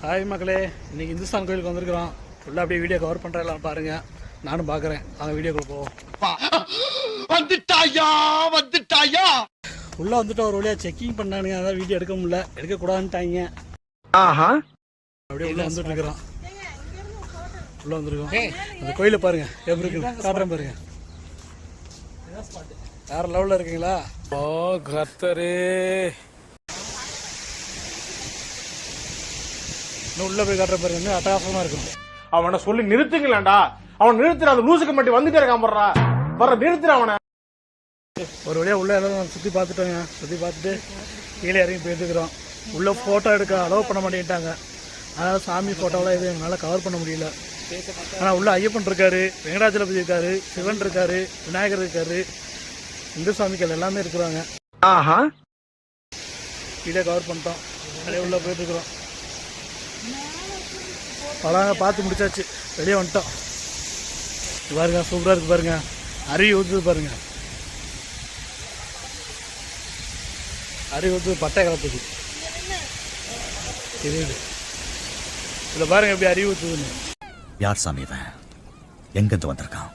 Hi மக்களே, இன்னைக்கு இந்துஸ்தான் கோயிலுக்கு வந்திருக்கிறோம். ஃபுல்லாக அப்படியே வீடியோ கவர் பண்ணுறேன் பாருங்க. நானும் பார்க்குறேன். அந்த வீடியோக்குள்ள போவோம். வந்துட்டாயா உள்ளே வந்துட்டு ஒரு வழியாக செக்கிங் பண்ணானுங்க. அதான் வீடியோ எடுக்க முடியல, எடுக்கக்கூடாதுன்ட்டாங்க. அப்படியே உள்ளே வந்துட்டு இருக்கிறோம். உள்ளே வந்துருக்கோம். அந்த கோயிலை பாருங்க எப்படி இருக்கு, காட்டுறேன் பாருங்க. வேற லெவலில் இருக்குங்களா? ஓ கர்த்தரே, இன்னும் உள்ள போய் காட்டுற பாருங்க. இன்னும் அட்டகாசமா இருக்கும். அவனை சொல்லி நிறுத்துங்களேன்டா. அவன் நிறுத்துற, அந்த லூசுக்கு மட்டும் வந்துட்டே இருக்கான். வர நிறுத்துற அவனை. ஒரு வழியா உள்ள எல்லாம் சுத்தி பார்த்துட்டோங்க. சுத்தி பார்த்துட்டு கீழே இறங்கி போயிருக்கிறோம். உள்ள போட்டோ எடுக்க அலோவ் பண்ண மாட்டேன்ட்டாங்க. அதனால சாமி போட்டோவெல்லாம் எதுவும் எங்களால் கவர் பண்ண முடியல. ஆனால் உள்ள ஐயப்பன் இருக்காரு, வெங்கடாச்சலபதி இருக்காரு, சிவன் இருக்காரு, விநாயகர் இருக்காரு, இந்து சாமிகள் எல்லாமே இருக்கிறாங்க. கீழே கவர் பண்ணிட்டோம். அப்படியே உள்ள போயிட்டு இருக்கிறோம். பழங்க பார்த்து முடிச்சாச்சு, வெளியே வந்துட்டோம். பாருங்க, சூப்பராக இருக்கு பாருங்க. அருவி ஊற்றுது பாருங்க. அருவி ஊற்றுது, பட்டை கலப்புது. தெரியுது. இதில் பாருங்க எப்படி அருவி ஊற்றுதுன்னு. யார் சாமி இவன்? எங்கிருந்து வந்திருக்கான்?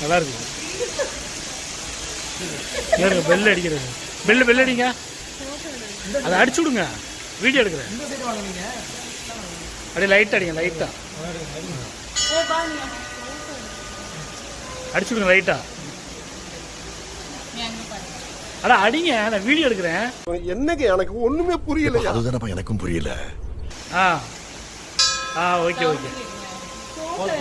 நல்லா இருக்கு. ஏறுங்க, பெல் அடிக்கிறது. பெல் அடிங்க. அதை அடிச்சு விடுங்க, வீடியோ எடுக்கிறேன். அப்படியே லைட் அடிங்க, லைட்டா அடிச்சு விடுங்க, லைட்டா. அட அடிங்க, நான் வீடியோ எடுக்கிறேன். என்னங்க எனக்கு ஒண்ணுமே புரியல. அதுதானப்பா எனக்கும் புரியல. ஓகே.